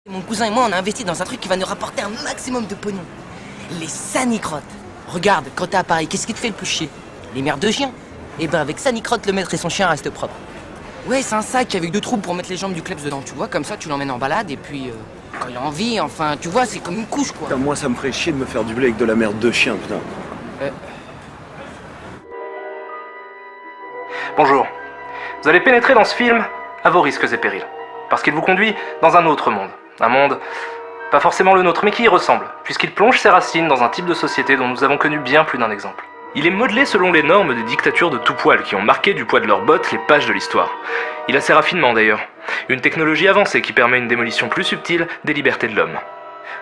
Mon cousin et moi, on a investi dans un truc qui va nous rapporter un maximum de pognon. Les sanicrottes. Regarde, quand t'es à Paris, qu'est-ce qui te fait le plus chier? Les merdes de chiens. Et ben avec sanicrotte, le maître et son chien restent propres. Ouais, c'est un sac avec 2 trous pour mettre les jambes du kleps dedans, tu vois, comme ça tu l'emmènes en balade et puis quand il a envie, enfin, tu vois, c'est comme une couche quoi. Putain, moi ça me ferait chier de me faire du blé avec de la merde de chien, putain. Bonjour. Vous allez pénétrer dans ce film à vos risques et périls. Parce qu'il vous conduit dans un autre monde. Un monde, pas forcément le nôtre, mais qui y ressemble, puisqu'il plonge ses racines dans un type de société dont nous avons connu bien plus d'un exemple. Il est modelé selon les normes des dictatures de tout poil qui ont marqué du poids de leurs bottes les pages de l'histoire. Il a ses raffinements d'ailleurs. Une technologie avancée qui permet une démolition plus subtile des libertés de l'homme.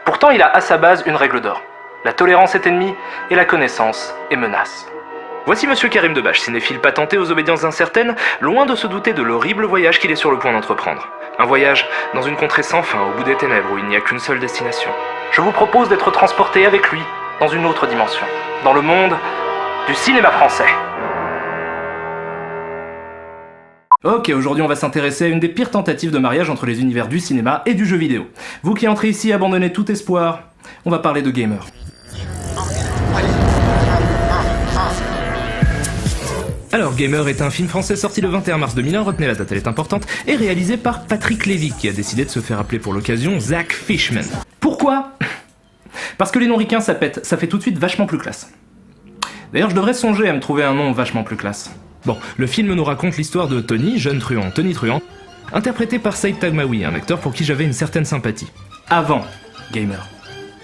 Pourtant, il a à sa base une règle d'or. La tolérance est ennemie et la connaissance est menace. Voici Monsieur Karim Debache, cinéphile patenté aux obédiences incertaines, loin de se douter de l'horrible voyage qu'il est sur le point d'entreprendre. Un voyage dans une contrée sans fin, au bout des ténèbres, où il n'y a qu'une seule destination. Je vous propose d'être transporté avec lui dans une autre dimension, dans le monde du cinéma français. Ok, aujourd'hui on va s'intéresser à une des pires tentatives de mariage entre les univers du cinéma et du jeu vidéo. Vous qui entrez ici abandonnez tout espoir, on va parler de Gamer. Alors, Gamer est un film français sorti le 21 mars 2001, retenez la date, elle est importante, et réalisé par Patrick Lévy, qui a décidé de se faire appeler pour l'occasion Zach Fishman. Pourquoi? Parce que les noms ricains ça pète, ça fait tout de suite vachement plus classe. D'ailleurs, je devrais songer à me trouver un nom vachement plus classe. Bon, le film nous raconte l'histoire de Tony, jeune truand, Tony Truand, interprété par Saïd Taghmaoui, un acteur pour qui j'avais une certaine sympathie. Avant Gamer.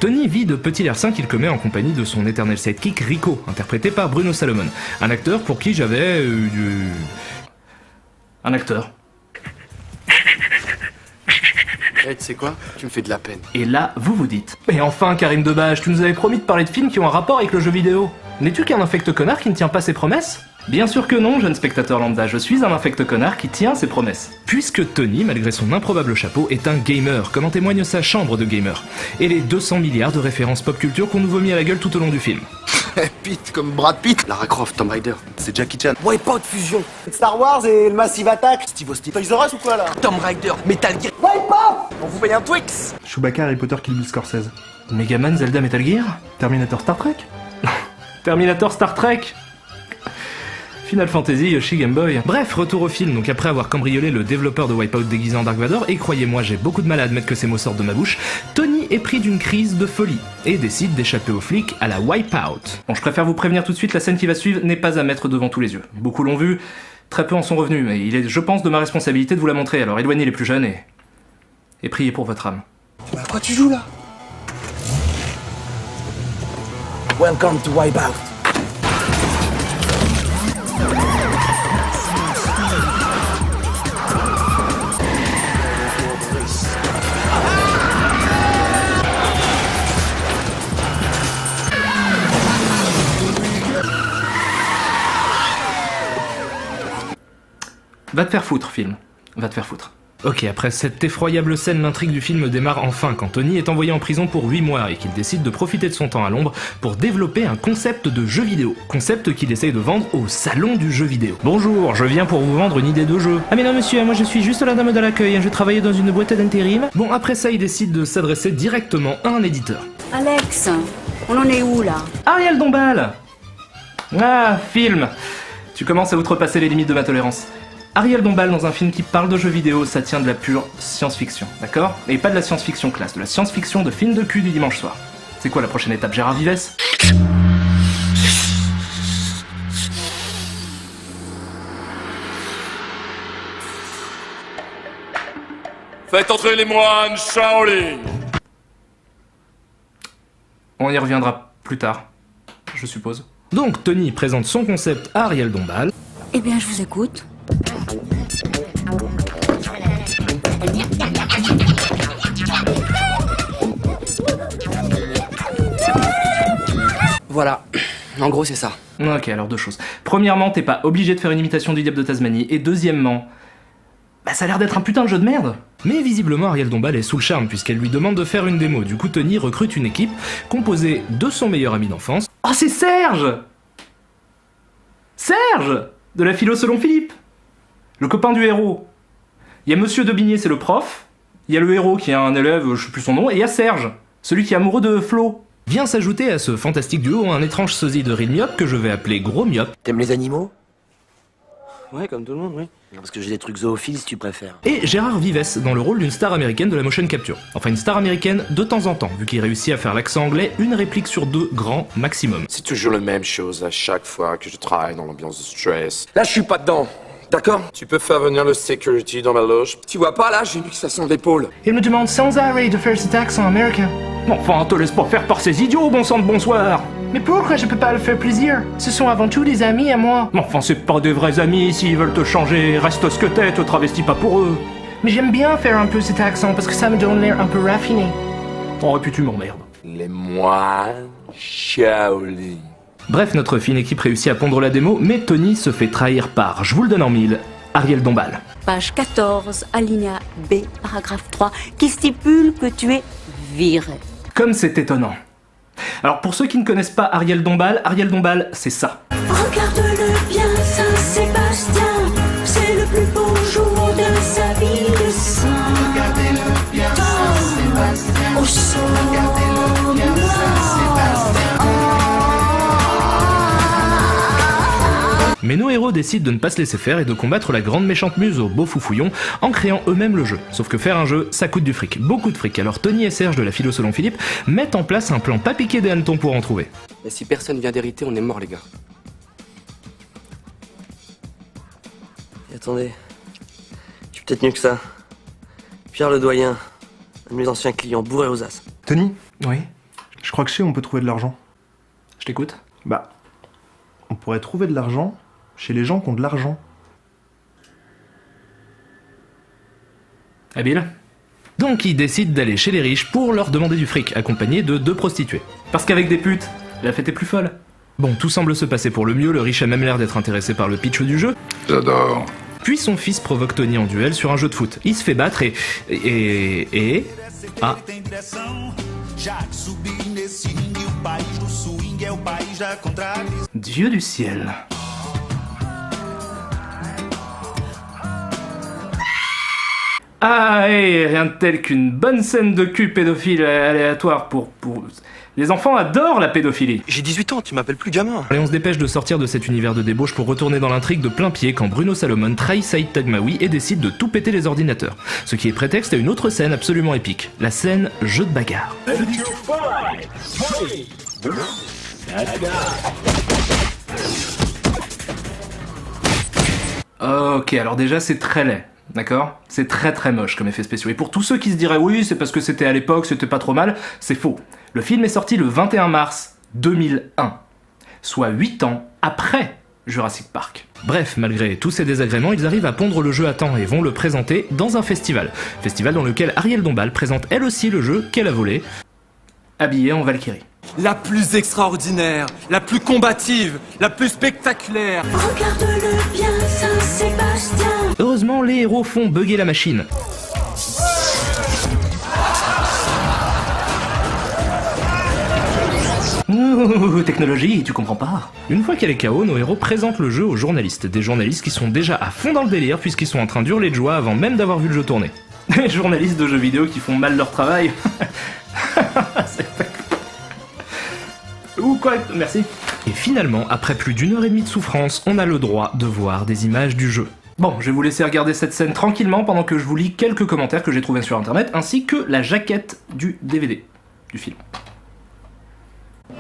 Tony vit de petits larcins qu'il commet en compagnie de son éternel sidekick Rico, interprété par Bruno Salomon, un acteur pour qui j'avais un acteur. Eh, tu sais quoi? Tu me fais de la peine. Et là, vous vous dites, mais enfin Karim Debache, tu nous avais promis de parler de films qui ont un rapport avec le jeu vidéo. N'es-tu qu'un infecte connard qui ne tient pas ses promesses? Bien sûr que non, jeune spectateur lambda, je suis un infecte connard qui tient ses promesses. Puisque Tony, malgré son improbable chapeau, est un gamer, comme en témoigne sa chambre de gamer, et les 200 milliards de références pop culture qu'on nous vomit à la gueule tout au long du film. Pitt, comme Brad Pitt. Lara Croft, Tomb Raider. C'est Jackie Chan. Wipeout Fusion. Star Wars et le Massive Attack. Steve Austin. Toys R Us ou quoi là? Tomb Raider, Metal Gear. Wipeout. On vous paye un Twix. Chewbacca, Harry Potter, Kill Bill, Scorsese. Megaman, Zelda, Metal Gear? Terminator, Star Trek. Terminator, Star Trek? Final Fantasy, Yoshi, Game Boy. Bref, retour au film, donc après avoir cambriolé le développeur de Wipeout déguisé en Dark Vador, et croyez-moi, j'ai beaucoup de mal à admettre que ces mots sortent de ma bouche, Tony est pris d'une crise de folie, et décide d'échapper aux flics à la Wipeout. Bon, je préfère vous prévenir tout de suite, la scène qui va suivre n'est pas à mettre devant tous les yeux. Beaucoup l'ont vu, très peu en sont revenus, mais il est, je pense, de ma responsabilité de vous la montrer, alors éloignez les plus jeunes et priez pour votre âme. Mais à quoi tu joues là? Welcome to Wipeout. Va te faire foutre, film. Va te faire foutre. Ok, après cette effroyable scène, l'intrigue du film démarre enfin quand Tony est envoyé en prison pour 8 mois et qu'il décide de profiter de son temps à l'ombre pour développer un concept de jeu vidéo. Concept qu'il essaye de vendre au salon du jeu vidéo. Bonjour, je viens pour vous vendre une idée de jeu. Ah mais non monsieur, moi je suis juste la dame de l'accueil, je travaillais dans une boîte d'intérim. Bon, après ça, il décide de s'adresser directement à un éditeur. Alex, on en est où là? Ariel Dombal. Ah, film. Tu commences à outrepasser les limites de ma tolérance. Ariel Dombal dans un film qui parle de jeux vidéo, ça tient de la pure science-fiction, d'accord? Et pas de la science-fiction classe, de la science-fiction de film de cul du dimanche soir. C'est quoi la prochaine étape, Gérard Vives? Faites entrer les moines Shaolin. On y reviendra plus tard, je suppose. Donc Tony présente son concept à Ariel Dombal. Eh bien, je vous écoute. Voilà. En gros, c'est ça. Ok, alors 2 choses. Premièrement, t'es pas obligé de faire une imitation du diable de Tasmanie, et deuxièmement, bah ça a l'air d'être un putain de jeu de merde. Mais visiblement, Ariel Dombal est sous le charme puisqu'elle lui demande de faire une démo. Du coup, Tony recrute une équipe composée de son meilleur ami d'enfance. Oh, c'est Serge! Serge! De la philo selon Philippe! Le copain du héros. Il y a Monsieur Daubigné, c'est le prof. Il y a le héros qui est un élève, je sais plus son nom, et il y a Serge, celui qui est amoureux de Flo. Vient s'ajouter à ce fantastique duo un étrange sosie de ride myope que je vais appeler Gros Myope. T'aimes les animaux? Ouais, comme tout le monde, oui. Parce que j'ai des trucs zoophiles si tu préfères. Et Gérard Vives dans le rôle d'une star américaine de la motion capture. Enfin une star américaine de temps en temps, vu qu'il réussit à faire l'accent anglais une réplique sur 2 grand maximum. C'est toujours la même chose à chaque fois que je travaille dans l'ambiance de stress. Là, je suis pas dedans. D'accord? Tu peux faire venir le security dans ma loge? Tu vois pas, là, j'ai une fixation d'épaule. Il me demande sans arrêt de faire cet accent américain. Enfin, te laisse pas faire par ces idiots, bon sang de bonsoir. Mais pourquoi je peux pas le faire plaisir? Ce sont avant tout des amis à moi. Enfin, c'est pas des vrais amis, s'ils veulent te changer, reste ce que t'es, te travestis pas pour eux. Mais j'aime bien faire un peu cet accent parce que ça me donne l'air un peu raffiné. Oh, et puis tu m'emmerdes. Les moines Shaolin. Bref, notre fine équipe réussit à pondre la démo, mais Tony se fait trahir par, je vous le donne en mille, Ariel Dombal. Page 14, alinéa B, paragraphe 3, qui stipule que tu es viré. Comme c'est étonnant. Alors pour ceux qui ne connaissent pas Ariel Dombal, c'est ça. Regarde-le bien, Saint-Sébastien, c'est le plus beau jour de sa vie de saint. Regardez-le bien, Saint-Sébastien, au sommet. Regardez-le bien, Saint-Sébastien. Mais nos héros décident de ne pas se laisser faire et de combattre la grande méchante muse au beau foufouillon en créant eux-mêmes le jeu. Sauf que faire un jeu, ça coûte du fric, beaucoup de fric. Alors Tony et Serge de la Philo selon Philippe mettent en place un plan pas piqué des hannetons pour en trouver. Mais si personne vient d'hériter, on est mort, les gars. Et attendez, je suis peut-être mieux que ça. Pierre le doyen, un de mes anciens clients, bourré aux as. Tony, Oui, je crois que je sais où on peut trouver de l'argent. je t'écoute. Bah, on pourrait trouver de l'argent chez les gens qui ont de l'argent. Habile. Donc ils décident d'aller chez les riches pour leur demander du fric, accompagnés de 2 prostituées. Parce qu'avec des putes, la fête est plus folle. Bon, tout semble se passer pour le mieux, le riche a même l'air d'être intéressé par le pitch du jeu. J'adore. Puis son fils provoque Tony en duel sur un jeu de foot. Il se fait battre et... Ah. Dieu du ciel. Ah, et rien de tel qu'une bonne scène de cul pédophile aléatoire pour... Les enfants adorent la pédophilie. J'ai 18 ans, tu m'appelles plus gamin. Allez, on se dépêche de sortir de cet univers de débauche pour retourner dans l'intrigue de plein pied quand Bruno Salomon trahit Saïd Taghmaoui et décide de tout péter les ordinateurs. Ce qui est prétexte à une autre scène absolument épique, la scène jeu de bagarre. Ok, alors déjà c'est très laid. D'accord? C'est très très moche comme effet spéciaux. Et pour tous ceux qui se diraient oui, c'est parce que c'était à l'époque, c'était pas trop mal, c'est faux. Le film est sorti le 21 mars 2001, soit 8 ans après Jurassic Park. Bref, malgré tous ces désagréments, ils arrivent à pondre le jeu à temps et vont le présenter dans un festival. Festival dans lequel Ariel Dombal présente elle aussi le jeu qu'elle a volé, habillée en Valkyrie. La plus extraordinaire, la plus combative, la plus spectaculaire. Regarde-le bien, Saint-Sébastien. Heureusement, les héros font bugger la machine. Ouh, technologie, tu comprends pas. Une fois qu'elle est KO, nos héros présentent le jeu aux journalistes. Des journalistes qui sont déjà à fond dans le délire puisqu'ils sont en train d'hurler de joie avant même d'avoir vu le jeu tourner. Les journalistes de jeux vidéo qui font mal leur travail. Ou quoi, merci. Et finalement, après plus d'1h30 de souffrance, on a le droit de voir des images du jeu. Bon, je vais vous laisser regarder cette scène tranquillement pendant que je vous lis quelques commentaires que j'ai trouvés sur internet, ainsi que la jaquette du DVD, du film.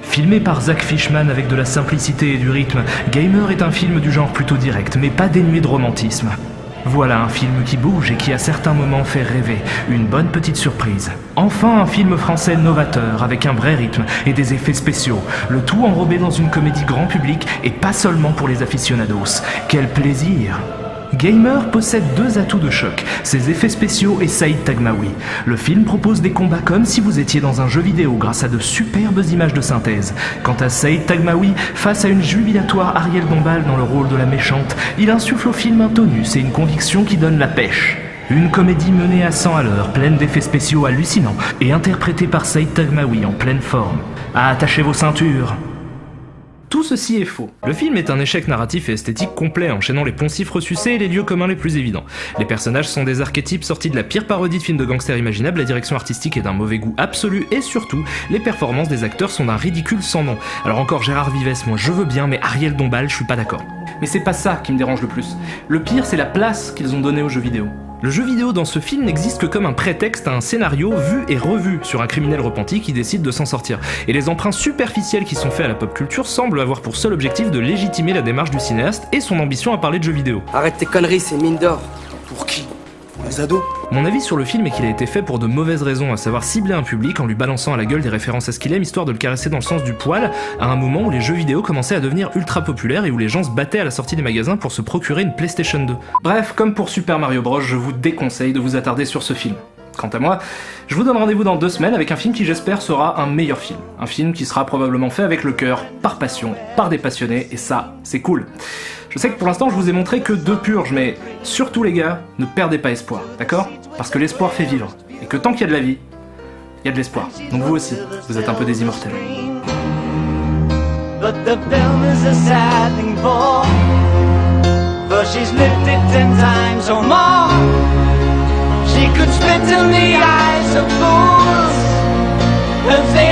Filmé par Zach Fishman avec de la simplicité et du rythme, Gamer est un film du genre plutôt direct, mais pas dénué de romantisme. Voilà un film qui bouge et qui à certains moments fait rêver, une bonne petite surprise. Enfin un film français novateur, avec un vrai rythme et des effets spéciaux, le tout enrobé dans une comédie grand public et pas seulement pour les aficionados. Quel plaisir! Gamer possède 2 atouts de choc, ses effets spéciaux et Saïd Taghmaoui. Le film propose des combats comme si vous étiez dans un jeu vidéo grâce à de superbes images de synthèse. Quant à Saïd Taghmaoui, face à une jubilatoire Ariel Dombal dans le rôle de la méchante, il insuffle au film un tonus et une conviction qui donne la pêche. Une comédie menée à 100 à l'heure, pleine d'effets spéciaux hallucinants et interprétée par Saïd Taghmaoui en pleine forme. À attacher vos ceintures. Tout ceci est faux. Le film est un échec narratif et esthétique complet, enchaînant les poncifs ressucés et les lieux communs les plus évidents. Les personnages sont des archétypes sortis de la pire parodie de film de gangster imaginable, la direction artistique est d'un mauvais goût absolu, et surtout, les performances des acteurs sont d'un ridicule sans nom. Alors encore Gérard Vives, moi je veux bien, mais Ariel Dombal, je suis pas d'accord. Mais c'est pas ça qui me dérange le plus. Le pire, c'est la place qu'ils ont donnée aux jeux vidéo. Le jeu vidéo dans ce film n'existe que comme un prétexte à un scénario vu et revu sur un criminel repenti qui décide de s'en sortir. Et les emprunts superficiels qui sont faits à la pop culture semblent avoir pour seul objectif de légitimer la démarche du cinéaste et son ambition à parler de jeux vidéo. Arrête tes conneries, c'est mine d'or. Pour qui? Pour les ados? Mon avis sur le film est qu'il a été fait pour de mauvaises raisons, à savoir cibler un public en lui balançant à la gueule des références à ce qu'il aime, histoire de le caresser dans le sens du poil, à un moment où les jeux vidéo commençaient à devenir ultra populaires et où les gens se battaient à la sortie des magasins pour se procurer une PlayStation 2. Bref, comme pour Super Mario Bros, je vous déconseille de vous attarder sur ce film. Quant à moi, je vous donne rendez-vous dans 2 semaines avec un film qui j'espère sera un meilleur film. Un film qui sera probablement fait avec le cœur, par passion, par des passionnés, et ça, c'est cool. Je sais que pour l'instant je vous ai montré que 2 purges, mais surtout les gars, ne perdez pas espoir, d'accord? Parce que l'espoir fait vivre, et que tant qu'il y a de la vie, il y a de l'espoir. Donc vous aussi, vous êtes un peu des immortels. But the film is a sad thing for she's lived it 10 times or more. She could spit in the eyes of fools and say